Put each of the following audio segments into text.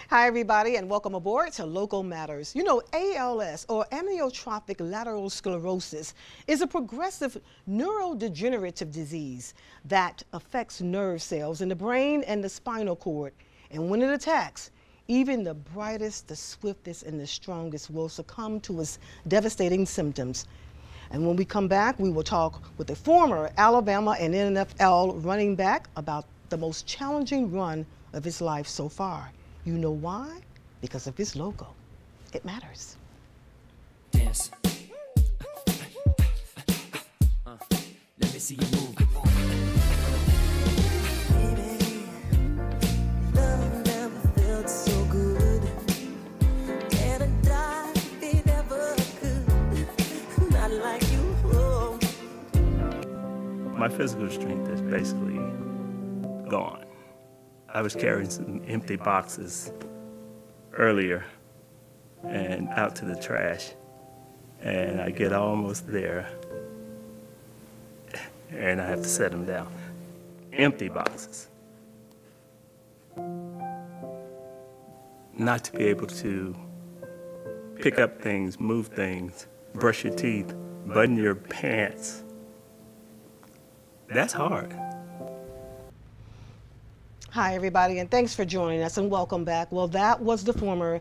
Hi, everybody, and welcome aboard to Local Matters. You know, ALS, or amyotrophic lateral sclerosis, is a progressive neurodegenerative disease that affects nerve cells in the brain and the spinal cord. And when it attacks, even the brightest, the swiftest, and the strongest will succumb to its devastating symptoms. And when we come back, we will talk with the former Alabama and NFL running back about the most challenging run of his life so far. You know why? Because if it's local, it matters. Dance. Let me see you move. Baby, love never felt so good. Can't I die if it ever could? Not like you. Oh. My physical strength is basically gone. I was carrying some empty boxes earlier and out to the trash, and I get almost there and I have to set them down. Empty boxes. Not to be able to pick up things, move things, brush your teeth, button your pants. That's hard. Hi, everybody, and thanks for joining us, and welcome back. Well, that was the former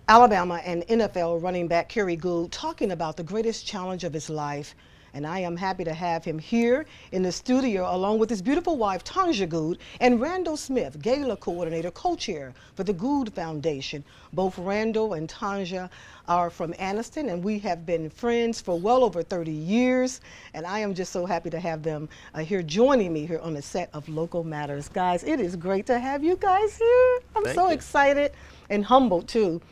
Alabama and NFL running back Kerry Gould talking about the greatest challenge of his life. And I am happy to have him here in the studio along with his beautiful wife, Tanja Gould, and Randall Smith, Gala Coordinator, Co-Chair for the Gould Foundation. Both Randall and Tanja are from Anniston, and we have been friends for well over 30 years. And I am just so happy to have them here joining me here on the set of Local Matters. Guys, it is great to have you guys here. I'm so excited and humbled, too.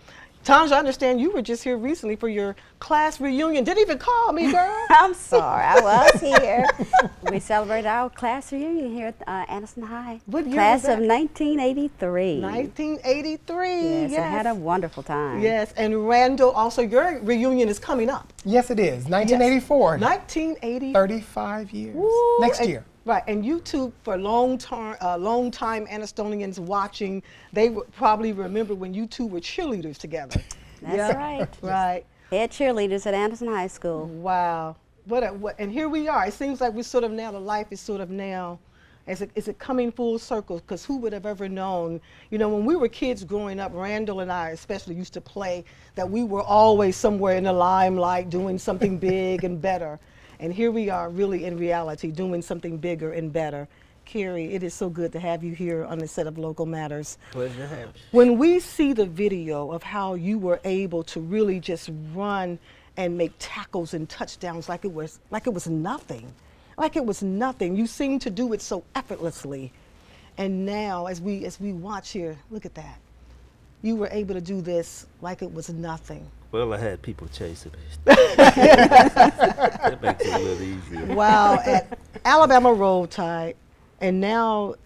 Tanja, I understand you were just here recently for your class reunion. Didn't even call me, girl. I'm sorry, I was here. We celebrated our class reunion here at Anniston High. What year class was that? of 1983. 1983. Yes, I had a wonderful time. Yes, and Randall, also your reunion is coming up. Yes, it is. 1984. 1980. 35 years. Woo, Next and- year. Right, and you two, for long time Annistonians watching, they would probably remember when you two were cheerleaders together. That's right. Right. Head cheerleaders at Anderson High School. Wow. And here we are. It seems like we're sort of now, the life is sort of now, is it coming full circle? Because who would have ever known? You know, when we were kids growing up, Randall and I especially used to play that we were always somewhere in the limelight doing something big and better. And here we are really in reality doing something bigger and better. Kerry, it is so good to have you here on the set of Local Matters. Pleasure to have you. When we see the video of how you were able to really just run and make tackles and touchdowns like it was nothing. Like it was nothing. You seem to do it so effortlessly. And now as we watch here, look at that. You were able to do this like it was nothing. Well, I had people chasing me. That makes it a little easier. Wow, at Alabama Roll Tide, and now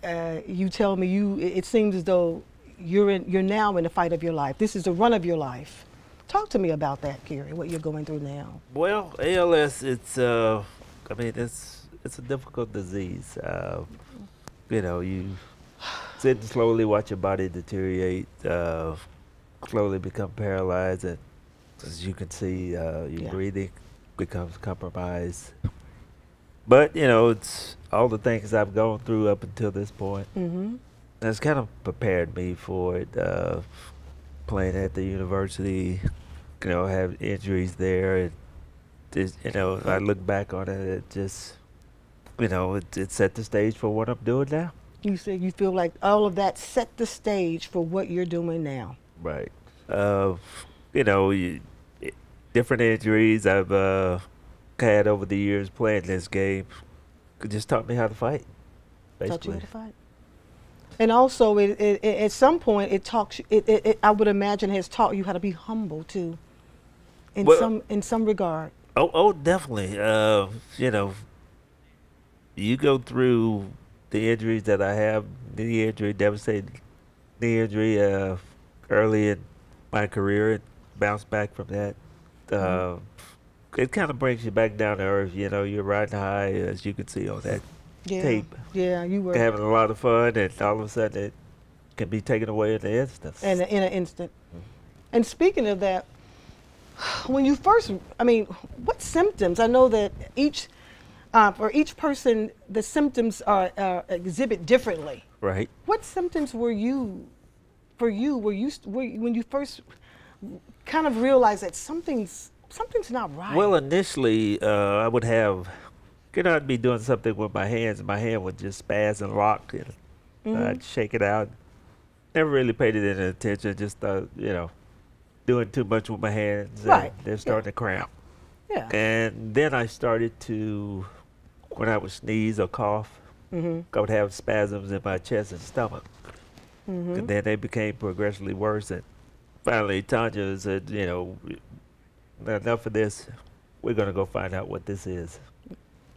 you tell me it seems as though you're now in the fight of your life. This is the run of your life. Talk to me about that, Kerry, what you're going through now. Well, ALS, it's a difficult disease. You know, you sit and slowly watch your body deteriorate, slowly become paralyzed, and as you can see, your breathing becomes compromised. But, you know, it's all the things I've gone through up until this point. That's kind of prepared me for it. Playing at the university, you know, have injuries there. And you know, I look back on it, it just, you know, it set the stage for what I'm doing now. You said you feel like all of that set the stage for what you're doing now. Right. You know, different injuries I've had over the years playing this game just taught me how to fight, basically. Taught you how to fight. And also, at some point, it I would imagine has taught you how to be humble too, in some regard. Oh, definitely. You know, you go through the injuries that I have, knee injury, devastating knee injury, early in my career, and bounce back from that. It kind of brings you back down to earth. You know, you're riding high, as you can see on that tape. Yeah, you were having a lot of fun, and all of a sudden it can be taken away in an instance. in an instant. And speaking of that, when you first, I mean, what symptoms? I know that for each person, the symptoms are exhibit differently. Right. What symptoms were for you? When you first kind of realized that something's not right? Well, initially, I would I'd be doing something with my hands, and my hand would just spaz and rock, and I'd shake it out. Never really paid it any attention, just doing too much with my hands, Right. and they're starting to cramp. Yeah. And then I started to, when I would sneeze or cough, I would have spasms in my chest and stomach. And then they became progressively worse, and finally Tanya said, enough of this. We're going to go find out what this is.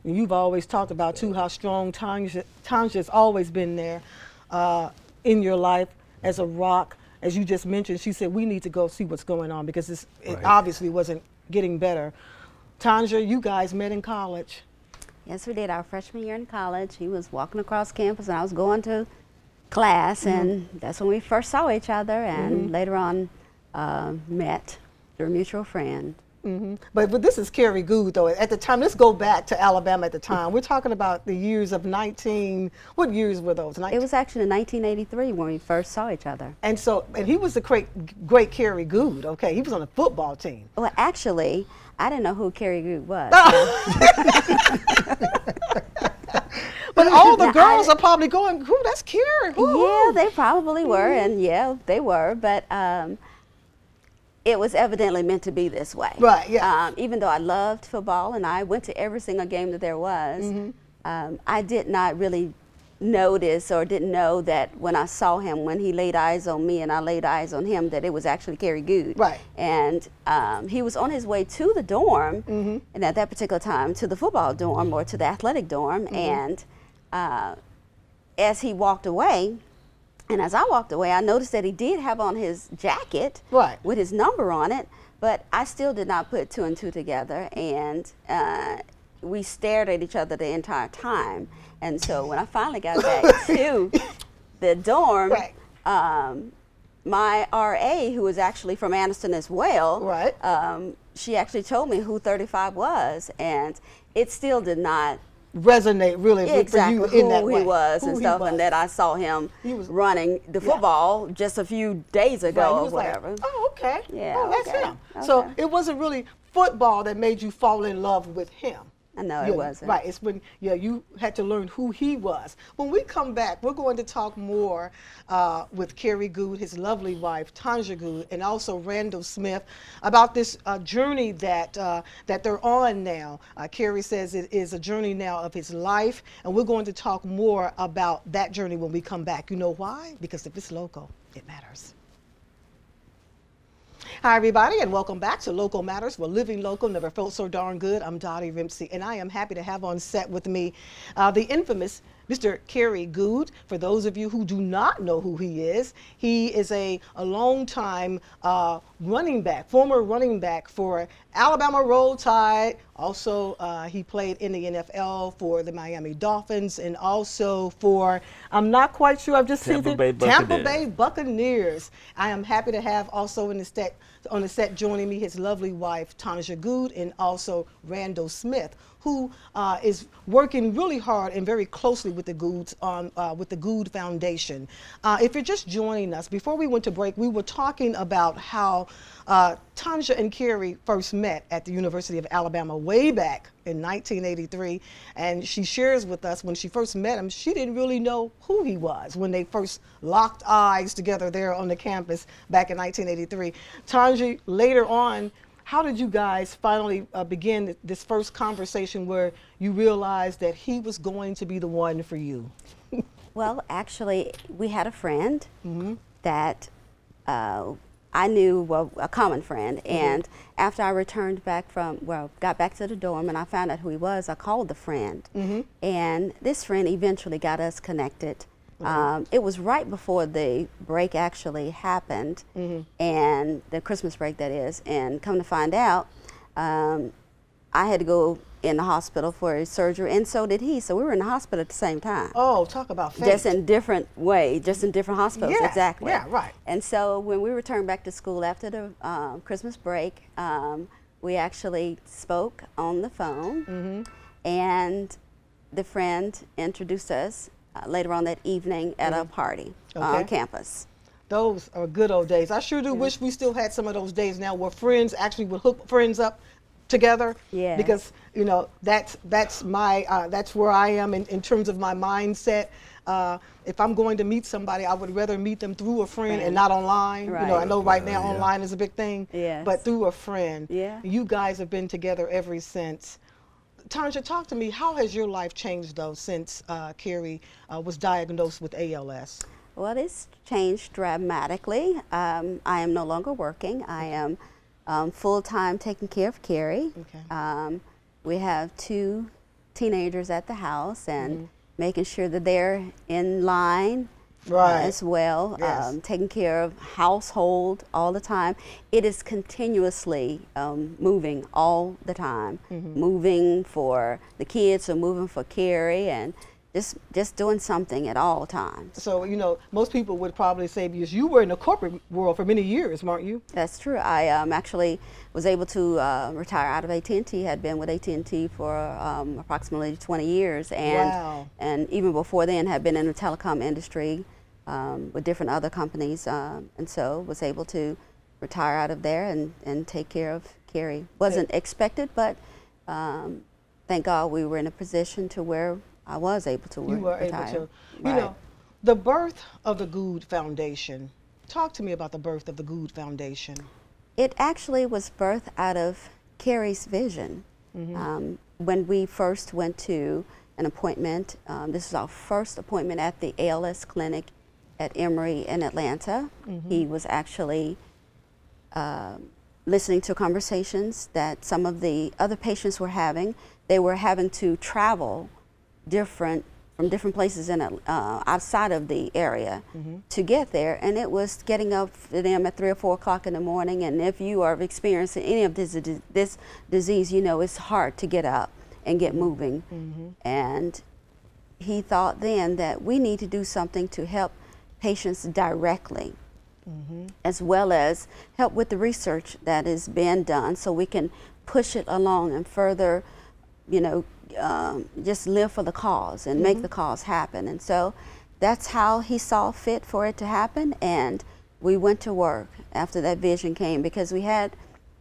You've always talked about, too, how strong Tanya's always been there in your life as a rock. As you just mentioned, she said, we need to go see what's going on because it Right. obviously wasn't getting better. Tanya, you guys met in college. Yes, we did. Our freshman year in college, he was walking across campus and I was going to class, and that's when we first saw each other, and later on met through a mutual friend. But this is Carrie Good, though. At the time, let's go back to Alabama at the time. We're talking about the years of what years were those? It was actually in 1983 when we first saw each other. And he was the great Carrie Good, okay? He was on the football team. Well, actually, I didn't know who Carrie Good was. But all the Now, girls are probably going, who, that's Carrie. Who? Yeah, they probably were, and yeah, they were, but it was evidently meant to be this way. Right, yeah. Even though I loved football and I went to every single game that there was, I did not really notice or didn't know that when I saw him, when he laid eyes on me and I laid eyes on him, that it was actually Carrie Good. Right. And he was on his way to the dorm, and at that particular time, to the football dorm or to the athletic dorm, and as he walked away, and as I walked away, I noticed that he did have on his jacket Right. with his number on it, but I still did not put two and two together, and we stared at each other the entire time. And so when I finally got back to the dorm, Right. My RA, who was actually from Anniston as well, Right. She actually told me who 35 was, and it still did not Resonate really exactly for you in that who way. he was Who and he stuff, was. and that I saw him He was- running the football just a few days ago Right, he or was like, whatever. oh, okay. Yeah, Oh, that's okay. him. So Okay. it wasn't really football that made you fall in love with him. I know Yeah, it wasn't. Right. It's when you had to learn who he was. When we come back, we're going to talk more with Carrie Good, his lovely wife, Tanja Good, and also Randall Smith about this journey that they're on now. Carrie says it is a journey now of his life, and we're going to talk more about that journey when we come back. You know why? Because if it's local, it matters. Hi, everybody, and welcome back to Local Matters, where living local never felt so darn good. I'm Dottie Rimpsey, and I am happy to have on set with me the infamous Mr. Carrie Good. For those of you who do not know who he is a long-time former running back for Alabama Roll Tide. Also, he played in the NFL for the Miami Dolphins and also for, I'm not quite sure, I've just seen Tampa it, Bay Tampa Buccaneers. Bay Buccaneers. I am happy to have also on the set joining me his lovely wife, Tanja Good, and also Randall Smith, who is working really hard and very closely with the Goods with the Good Foundation. If you're just joining us, before we went to break, we were talking about how Tanja and Carrie first met at the University of Alabama way back in 1983, and she shares with us when she first met him, she didn't really know who he was when they first locked eyes together there on the campus back in 1983. Tanja, later on, how did you guys finally begin this first conversation where you realized that he was going to be the one for you? Well, actually, we had a friend that I knew, well, a common friend, and after I returned back got back to the dorm and I found out who he was, I called the friend, and this friend eventually got us connected. It was right before the break actually happened, and the Christmas break, that is, and come to find out, I had to go in the hospital for a surgery, and so did he. So we were in the hospital at the same time. Oh, talk about fate. Just in different ways, just in different hospitals, Yeah, exactly. yeah, right. And so when we returned back to school after the Christmas break, we actually spoke on the phone, and the friend introduced us later on that evening at a party on campus. Those are good old days. I sure do wish we still had some of those days now where friends actually would hook friends up together. Yes. Because you know that's my that's where I am in terms of my mindset. If I'm going to meet somebody, I would rather meet them through a friend and not online. You know, I know right now online is a big thing, but through a friend. Yeah. You guys have been together ever since. Tanja, talk to me. How has your life changed though since Carrie was diagnosed with ALS? Well, it's changed dramatically. I am no longer working. I am full-time taking care of Carrie. Okay. We have 2 teenagers at the house, and making sure that they're in line as well, Yes. taking care of household all the time. It is continuously moving all the time, moving for the kids or moving for Carrie, and just doing something at all times. So, you know, most people would probably say, because you were in the corporate world for many years, weren't you? That's true. I actually was able to retire out of AT&T, had been with AT&T for approximately 20 years. And, and even before then had been in the telecom industry with different other companies. And so was able to retire out of there and take care of Carrie. Wasn't expected, but thank God we were in a position to where I was able to retire. You were able to. You know, the birth of the Good Foundation. Talk to me about the birth of the Good Foundation. It actually was birthed out of Carrie's vision. When we first went to an appointment, this was our first appointment at the ALS clinic at Emory in Atlanta. He was actually listening to conversations that some of the other patients were having. They were having to travel from different places in outside of the area to get there, and it was getting up for them at 3 or 4 o'clock in the morning. And if you are experiencing any of this disease, you know it's hard to get up and get moving. And he thought then that we need to do something to help patients directly, as well as help with the research that is being done, so we can push it along and further, you know, just live for the cause and make the cause happen. And so that's how he saw fit for it to happen. And we went to work after that vision came, because we had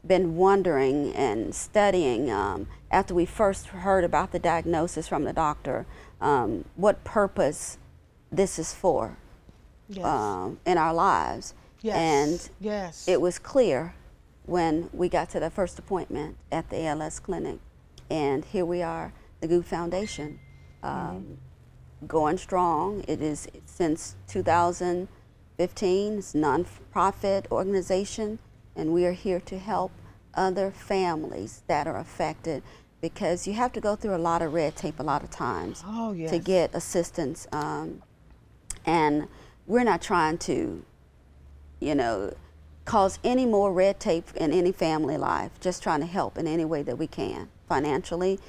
been wondering and studying after we first heard about the diagnosis from the doctor, what purpose this is for in our lives. And it was clear when we got to the first appointment at the ALS clinic. And here we are, the Good Foundation, going strong. It is since 2015. It's a non-profit organization, and we are here to help other families that are affected, because you have to go through a lot of red tape a lot of times to get assistance. And we're not trying to, you know, cause any more red tape in any family life, just trying to help in any way that we can. Financially,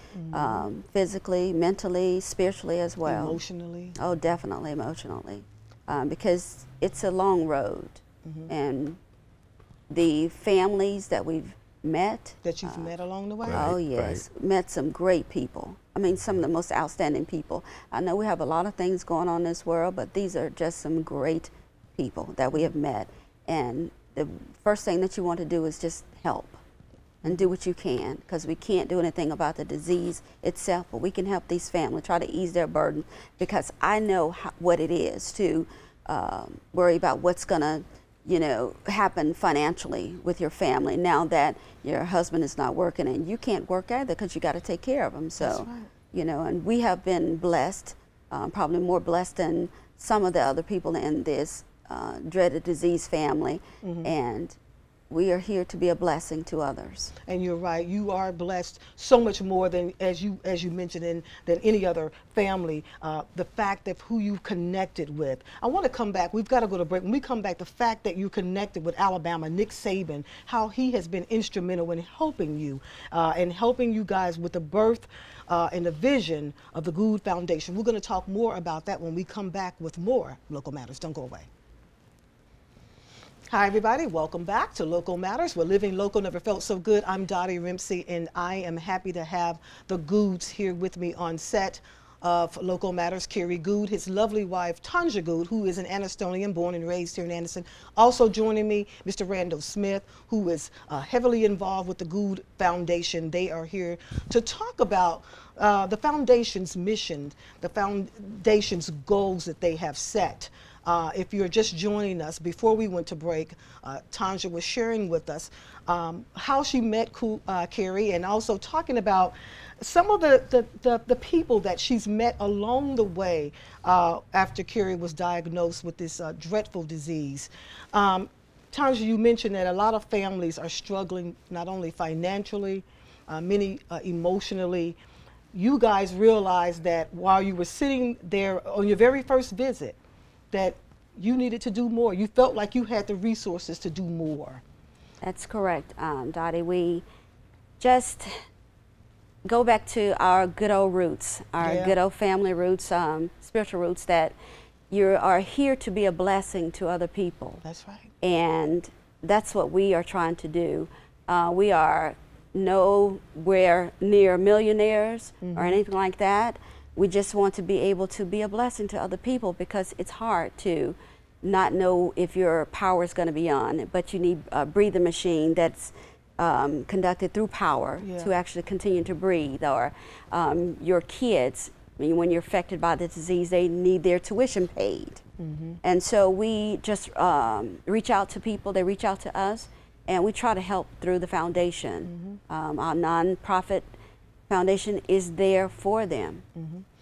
physically, mentally, spiritually as well. Emotionally? Oh, definitely emotionally. Because it's a long road. And the families that we've met. That you've met along the way? Oh, yes. Met some great people. I mean, some of the most outstanding people. I know we have a lot of things going on in this world, but these are just some great people that we have met. And the first thing that you want to do is just help. And do what you can, because we can't do anything about the disease itself, but we can help these families, try to ease their burden, because I know what it is to worry about what's going to, you know, happen financially with your family now that your husband is not working, and you can't work either because you got to take care of them. So, you know, and we have been blessed, probably more blessed than some of the other people in this dreaded disease family, and we are here to be a blessing to others. And you're right. You are blessed so much more than, as you mentioned, than any other family. The fact of who you connected with. I want to come back. We've got to go to break. When we come back, the fact that you connected with Alabama, Nick Saban, how he has been instrumental in helping you and helping you guys with the birth and the vision of the Gould Foundation. We're going to talk more about that when we come back with more Local Matters. Don't go away. Hi, everybody. Welcome back to Local Matters, where living local never felt so good. I'm Dottie Rimpsey, and I am happy to have the Goulds here with me on set of Local Matters. Kerry Gould, his lovely wife, Tanja Gould, who is an Anastonian, born and raised here in Anderson. Also joining me, Mr. Randall Smith, who is heavily involved with the Gould Foundation. They are here to talk about the foundation's mission, the foundation's goals that they have set. If you're just joining us, before we went to break, Tanja was sharing with us how she met Kerry, and also talking about some of the people that she's met along the way after Kerry was diagnosed with this dreadful disease. Tanja, you mentioned that a lot of families are struggling not only financially, many emotionally. You guys realized that while you were sitting there on your very first visit, that you needed to do more. You felt like you had the resources to do more. That's correct, Dottie. We just go back to our good old roots, our good old family roots, spiritual roots, that you are here to be a blessing to other people. That's right. And that's what we are trying to do. We are nowhere near millionaires or anything like that. We just want to be able to be a blessing to other people, because it's hard to not know if your power is going to be on, but you need a breathing machine that's conducted through power to actually continue to breathe. Or your kids, I mean, when you're affected by the disease, they need their tuition paid. And so we just reach out to people, they reach out to us, and we try to help through the foundation. Our nonprofit foundation is there for them.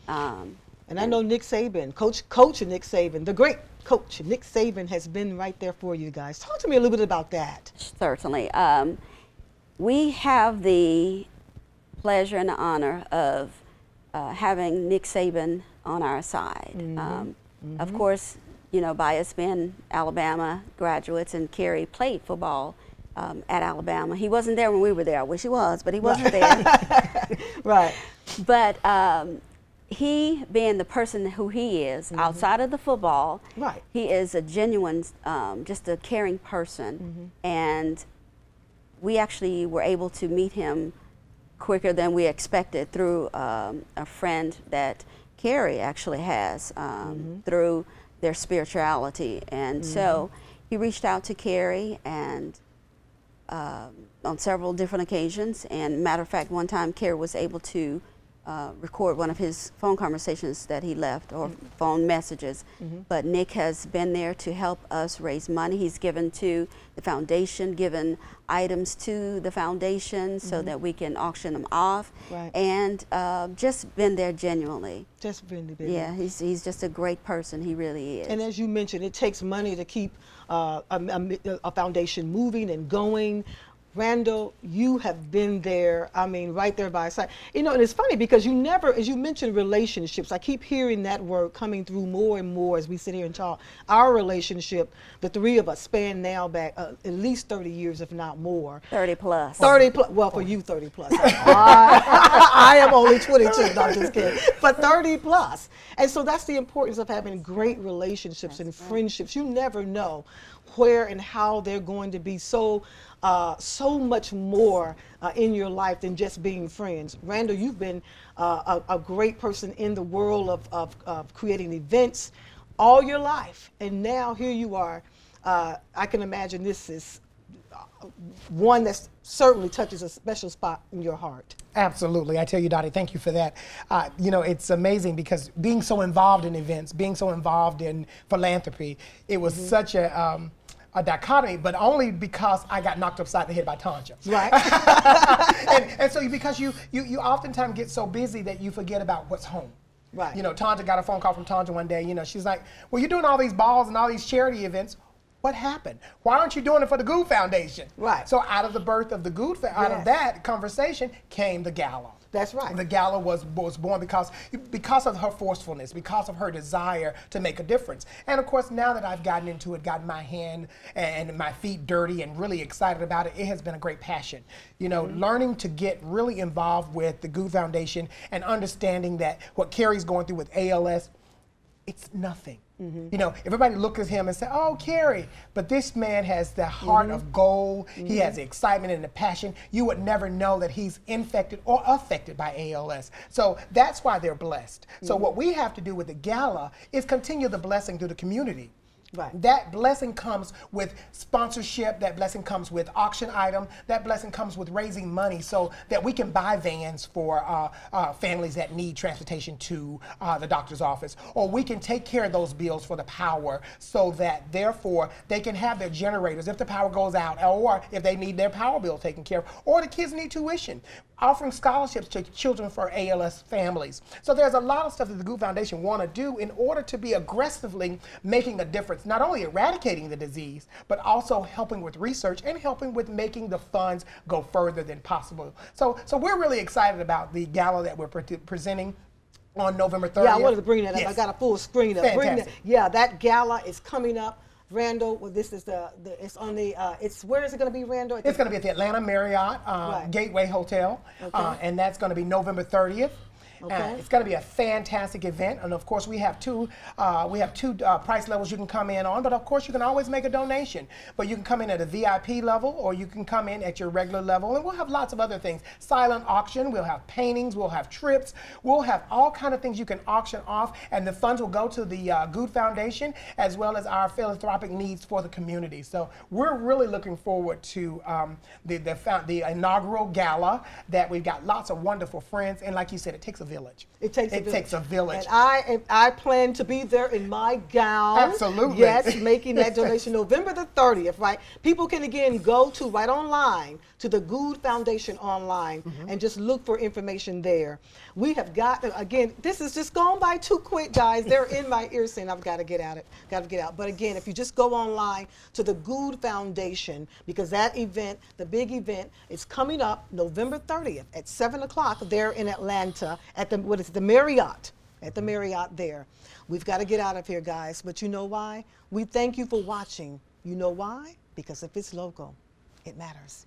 And I know Nick Saban, Coach Nick Saban, the great coach Nick Saban, has been right there for you guys. Talk to me a little bit about that. Certainly. We have the pleasure and the honor of having Nick Saban on our side. Of course, you know, by us being Alabama graduates, and Kerry played football at Alabama. He wasn't there when we were there. I wish he was, but he wasn't there. Right. But he, being the person who he is, outside of the football, he is a genuine, just a caring person. And we actually were able to meet him quicker than we expected through a friend that Kerry actually has through their spirituality. And so he reached out to Kerry, and on several different occasions. And matter of fact, one time Kerry was able to record one of his phone conversations that he left, or phone messages. But Nick has been there to help us raise money. He's given to the foundation, given items to the foundation so that we can auction them off, and just been there genuinely. Just been there. Yeah, he's just a great person. He really is. And as you mentioned, it takes money to keep a foundation moving and going. Randall, you have been there, I mean, right there by his side. You know, and it's funny because you never, as you mentioned relationships, I keep hearing that word coming through more and more as we sit here and talk. Our relationship, the three of us, span now back at least 30 years, if not more. 30 plus. 30 plus, well, for you, 30 plus. I am only 22, no, I'm just kidding. But 30 plus. And so that's the importance of having great relationships and friendships. You never know where and how they're going to be so much more in your life than just being friends. Randall, you've been a great person in the world of creating events all your life, and now here you are. I can imagine this is one that certainly touches a special spot in your heart. Absolutely. I tell you, Dottie, thank you for that. You know, it's amazing because being so involved in events, being so involved in philanthropy, it was such a dichotomy, but only because I got knocked upside the head by Tanja. Right. and so because you oftentimes get so busy that you forget about what's home. Right. You know, Tanja got a phone call from Tanja one day. You know, she's like, well, you're doing all these balls and all these charity events. what happened? Why aren't you doing it for the Good Foundation? Right. So out of the birth of the out of that conversation came the gala. That's right. The gala was born because of her forcefulness, because of her desire to make a difference. And of course, now that I've gotten into it, gotten my hand and my feet dirty and really excited about it, it has been a great passion. You know, learning to get really involved with the Good Foundation and understanding that what Carrie's going through with ALS, it's nothing. You know, everybody look at him and say, oh, Carrie, but this man has the heart of gold. He has the excitement and the passion. You would never know that he's infected or affected by ALS. So that's why they're blessed. So what we have to do with the gala is continue the blessing through the community. Right. That blessing comes with sponsorship, that blessing comes with auction item, that blessing comes with raising money so that we can buy vans for families that need transportation to the doctor's office. Or we can take care of those bills for the power so that therefore they can have their generators if the power goes out, or if they need their power bill taken care of, or the kids need tuition. Offering scholarships to children for ALS families. So there's a lot of stuff that the Good Foundation want to do in order to be aggressively making a difference, not only eradicating the disease, but also helping with research and helping with making the funds go further than possible. So we're really excited about the gala that we're presenting on November 30th. Yeah, I wanted to bring that up. Yes. I got a full screen up. Fantastic. Yeah, that gala is coming up. Randall, well, this is it's on the, where is it going to be, Randall? It's going to be at the Atlanta Marriott Gateway Hotel, and that's going to be November 30th. Okay. It's going to be a fantastic event, and of course we have two price levels you can come in on. But of course you can always make a donation. But you can come in at a VIP level, or you can come in at your regular level, and we'll have lots of other things. Silent auction. We'll have paintings. We'll have trips. We'll have all kind of things you can auction off, and the funds will go to the Good Foundation as well as our philanthropic needs for the community. So we're really looking forward to the inaugural gala that we've got lots of wonderful friends, and like you said, it takes a village. It takes a village. And I plan to be there in my gown. Absolutely. Yes, making that donation November the 30th, right? People can again go to right online to the Good Foundation online and just look for information there. We have got, again, this is just gone by too quick, guys. They're in my ear saying I've got to get at it, got to get out. But again, if you just go online to the Good Foundation, because that event, the big event, is coming up November 30th at 7 o'clock there in Atlanta at the Marriott, at the Marriott there. We've got to get out of here, guys. But you know why? We thank you for watching. You know why? Because if it's local, it matters.